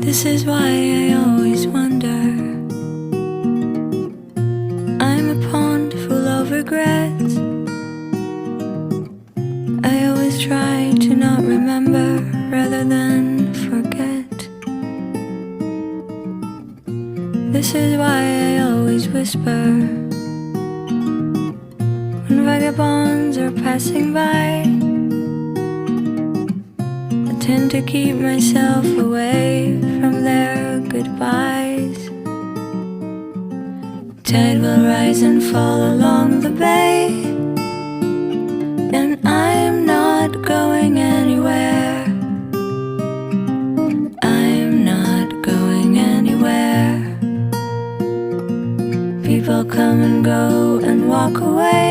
This is why I always wonder. I'm a pond full of regrets. I always try to not remember rather than forget. This is why I always whisper when vagabonds are passing by. I tend to keep myself away from their goodbyes. Tide will rise and fall along the bay, and I'm not going anywhere. I'm not going anywhere. People come and go and walk away.